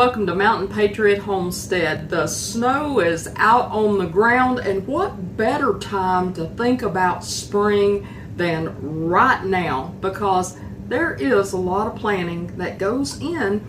welcome to Mountain Patriot Homestead. The snow is out on the ground, and what better time to think about spring than right now, because there is a lot of planning that goes in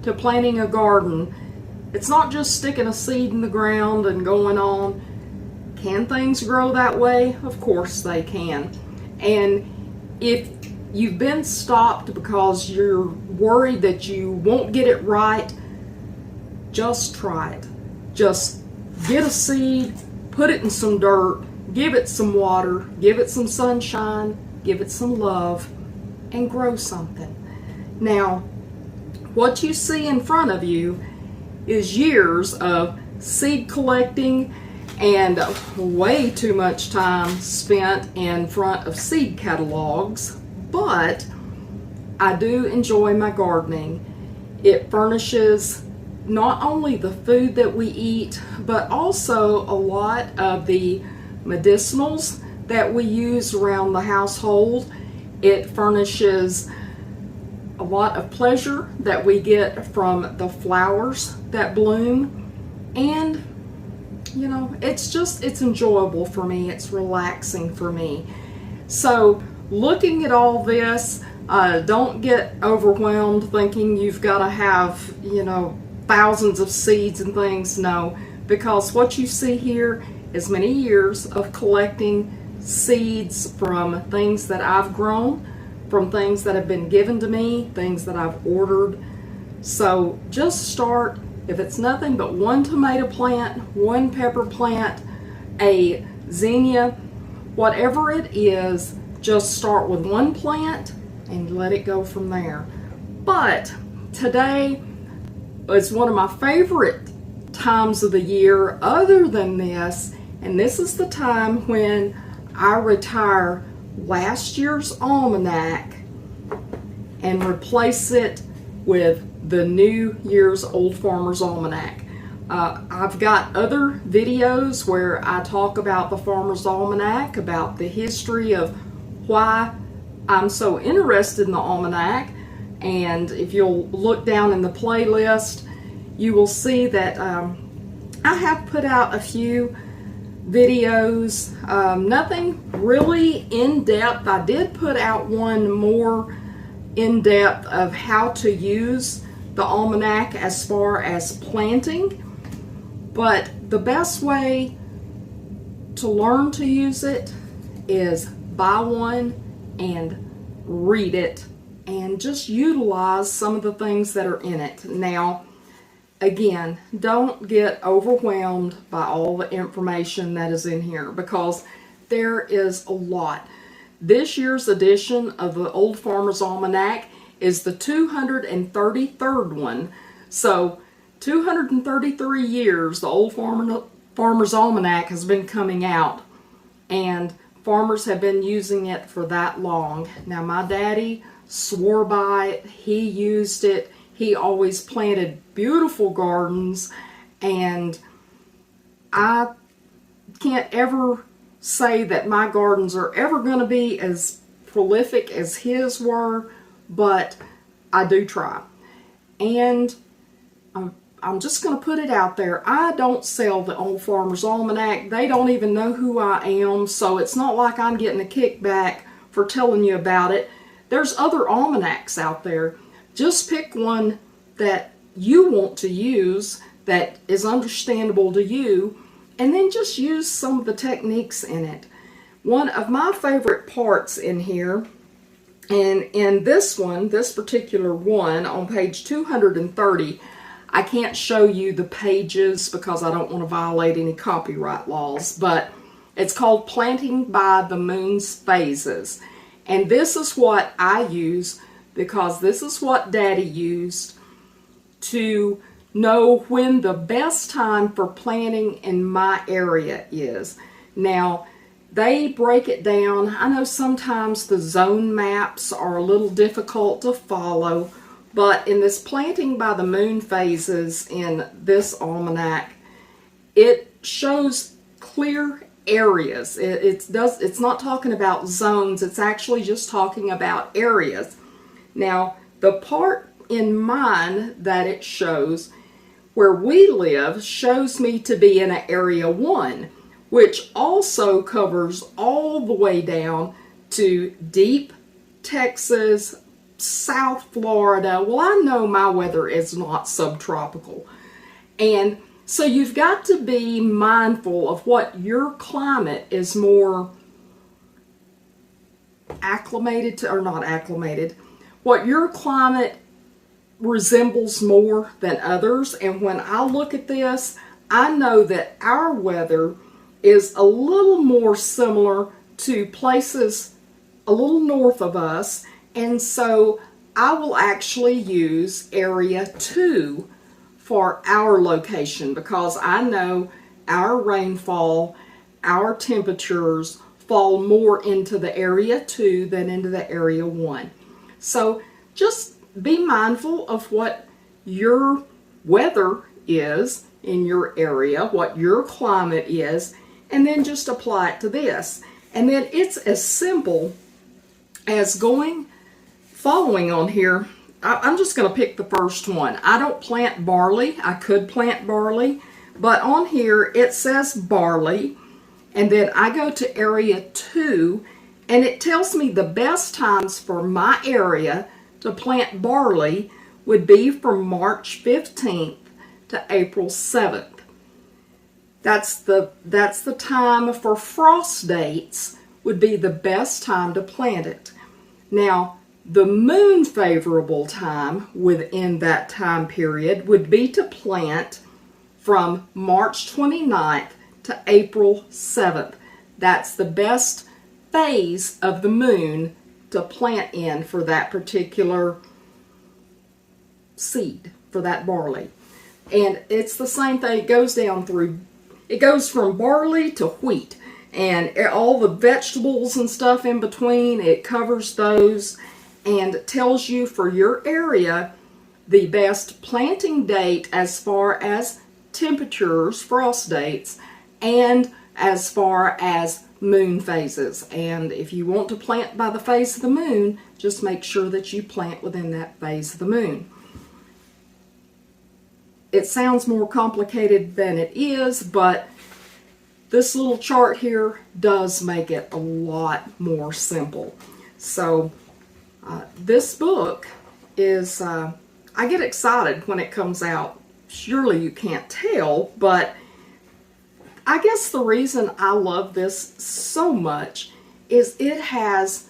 to planting a garden. It's not just sticking a seed in the ground and going on. Can things grow that way? Of course they can. And if you've been stopped because you're worried that you won't get it right, just try it. Just get a seed, put it in some dirt, give it some water, give it some sunshine, give it some love, and grow something. Now, what you see in front of you is years of seed collecting and way too much time spent in front of seed catalogs, but I do enjoy my gardening. It furnishes not only the food that we eat, but also a lot of the medicinals that we use around the household. It furnishes a lot of pleasure that we get from the flowers that bloom, and you know, it's enjoyable for me. It's relaxing for me. So looking at all this, don't get overwhelmed thinking you've got to have, you know, thousands of seeds and things. No, because what you see here is many years of collecting seeds from things that I've grown, from things that have been given to me, things that I've ordered. So just start. If it's nothing but one tomato plant, one pepper plant, a zinnia, whatever it is, just start with one plant and let it go from there. But today is one of my favorite times of the year other than this, and this is the time when I retire last year's almanac and replace it with the New Year's Old Farmer's Almanac. I've got other videos where I talk about the Farmer's Almanac, about the history of why I'm so interested in the Almanac, and if you'll look down in the playlist, you will see that I have put out a few videos, nothing really in-depth. I did put out one more in-depth of how to use the almanac as far as planting, but the best way to learn to use it is buy one and read it and just utilize some of the things that are in it. Now, again, don't get overwhelmed by all the information that is in here, because there is a lot. This year's edition of the Old Farmer's Almanac is the 233rd one. So 233 years the Old Farmer's Almanac has been coming out, and farmers have been using it for that long. Now, my daddy swore by it. He used it. He always planted beautiful gardens, and I can't ever say that my gardens are ever going to be as prolific as his were, but I do try. And I'm just going to put it out there. I don't sell the Old Farmer's Almanac. They don't even know who I am, so it's not like I'm getting a kickback for telling you about it. There's other almanacs out there. Just pick one that you want to use, that is understandable to you, and then just use some of the techniques in it. One of my favorite parts in here, and in this one, this particular one on page 230, I can't show you the pages because I don't want to violate any copyright laws, but it's called Planting by the Moon's Phases. And this is what I use, because this is what Daddy used to know when the best time for planting in my area is. Now, they break it down. I know sometimes the zone maps are a little difficult to follow, but in this Planting by the Moon Phases in this almanac, it shows clear areas. It's not talking about zones, it's actually just talking about areas. Now, the part in mine that it shows where we live shows me to be in an Area 1, which also covers all the way down to deep Texas, South Florida. Well, I know my weather is not subtropical. And so you've got to be mindful of what your climate is more acclimated to, or not acclimated, what your climate resembles more than others. And when I look at this, I know that our weather is a little more similar to places a little north of us, and so I will actually use Area 2 for our location because I know our rainfall, our temperatures fall more into the Area 2 than into the Area 1. So just be mindful of what your weather is in your area, what your climate is, and then just apply it to this. And then it's as simple as following on here. I'm just going to pick the first one. I don't plant barley. I could plant barley, but on here it says barley, and then I go to Area 2, and it tells me the best times for my area to plant barley would be from March 15th to April 7th. That's the time for frost dates would be the best time to plant it. Now, the moon favorable time within that time period would be to plant from March 29th to April 7th. That's the best phase of the moon to plant in for that particular seed, for that barley. And it's the same thing. It goes from barley to wheat, and all the vegetables and stuff in between, it covers those and tells you for your area the best planting date as far as temperatures, frost dates, and as far as moon phases. And if you want to plant by the phase of the moon, just make sure that you plant within that phase of the moon. It sounds more complicated than it is, but this little chart here does make it a lot more simple. So this book is, I get excited when it comes out. Surely you can't tell, but I guess the reason I love this so much is it has,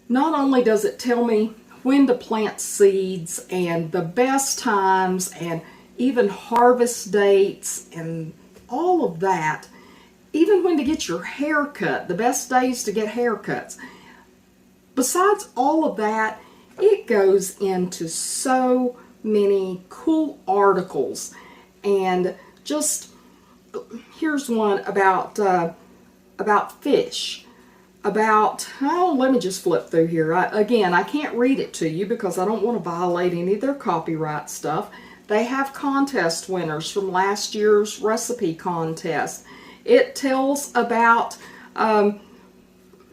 not only does it tell me when to plant seeds and the best times and even harvest dates and all of that, even when to get your hair cut, the best days to get haircuts. Besides all of that, it goes into so many cool articles. And just, here's one about fish. Let me just flip through here. Again, I can't read it to you because I don't want to violate any of their copyright stuff. They have contest winners from last year's recipe contest. It tells about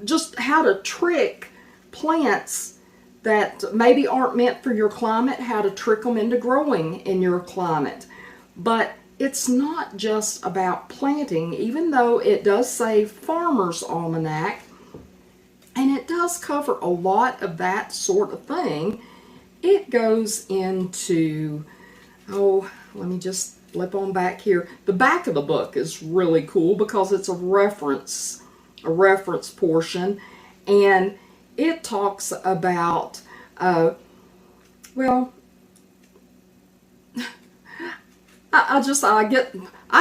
just how to trick plants that maybe aren't meant for your climate, how to trick them into growing in your climate. But it's not just about planting, even though it does say Farmer's Almanac, and it does cover a lot of that sort of thing. It goes into, let me just flip on back here. The back of the book is really cool because it's a reference portion, and it talks about, I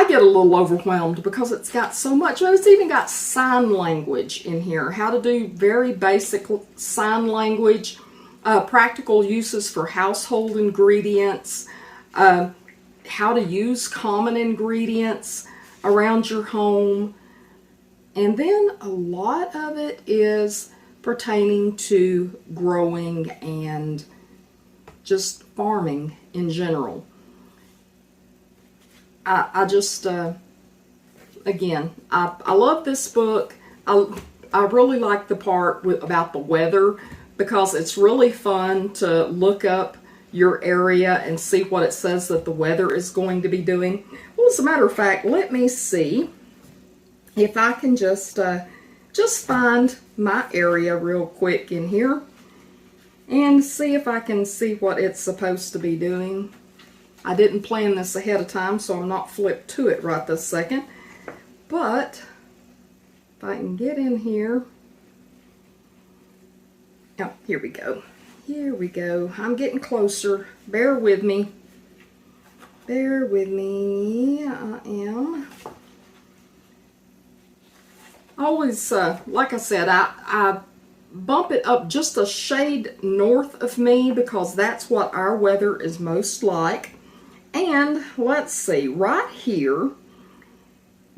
get a little overwhelmed because it's got so much. It's even got sign language in here, how to do very basic sign language, practical uses for household ingredients, how to use common ingredients around your home. And then a lot of it is pertaining to growing and just farming in general. I love this book. I really like the part about the weather because it's really fun to look up your area and see what it says that the weather is going to be doing? Well, as a matter of fact, let me see if I can just find my area real quick in here and see if I can see what it's supposed to be doing. I didn't plan this ahead of time, so I'm not flipped to it right this second. But if I can get in here. Oh, here we go. Here we go. I'm getting closer. Bear with me. Bear with me. I am. Always, like I said, I bump it up just a shade north of me because that's what our weather is most like. And let's see, right here,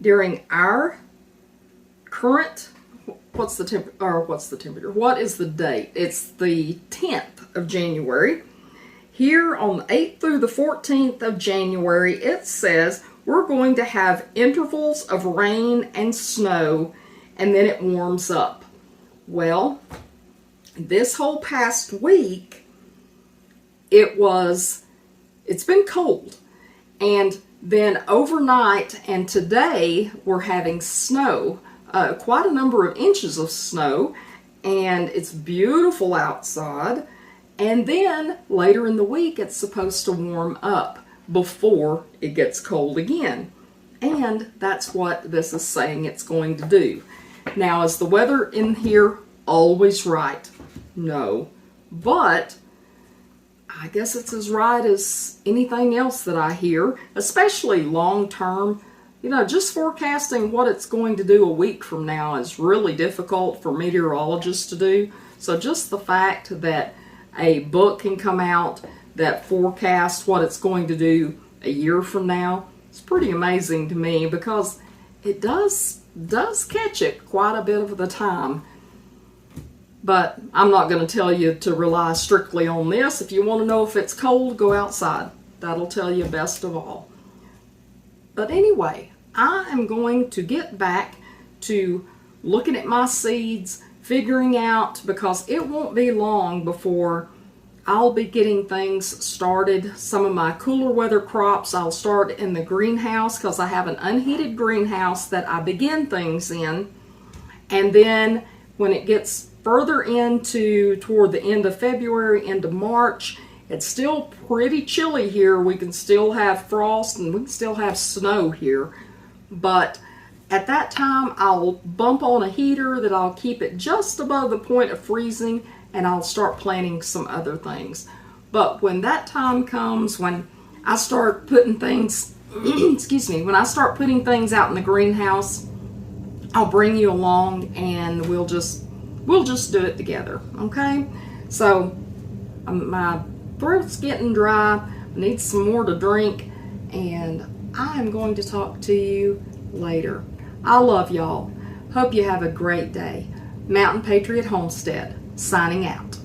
during our current, what's the temperature? What is the date? It's the 10th of January. Here on the 8th through the 14th of January, it says we're going to have intervals of rain and snow, and then it warms up. Well, this whole past week, it's been cold. And then overnight and today, we're having snow, quite a number of inches of snow, and it's beautiful outside. And then later in the week, it's supposed to warm up before it gets cold again. And that's what this is saying it's going to do. Now, is the weather in here always right? No. But I guess it's as right as anything else that I hear, especially long term. You know, just forecasting what it's going to do a week from now is really difficult for meteorologists to do. So just the fact that a book can come out that forecasts what it's going to do a year from now, it's pretty amazing to me because it does catch it quite a bit of the time. But I'm not going to tell you to rely strictly on this. If you want to know if it's cold, go outside. That'll tell you best of all. But anyway, I am going to get back to looking at my seeds, figuring out, because it won't be long before I'll be getting things started. Some of my cooler weather crops I'll start in the greenhouse because I have an unheated greenhouse that I begin things in. And then when it gets further into toward the end of February into March, it's still pretty chilly here. We can still have frost and we can still have snow here. But at that time, I'll bump on a heater that I'll keep it just above the point of freezing, and I'll start planting some other things. But when that time comes, when I start putting things, excuse me, when I start putting things out in the greenhouse, I'll bring you along and we'll just do it together, okay? So my throat's getting dry, I need some more to drink, and I'm going to talk to you later. I love y'all. Hope you have a great day. Mountain Patriot Homestead, signing out.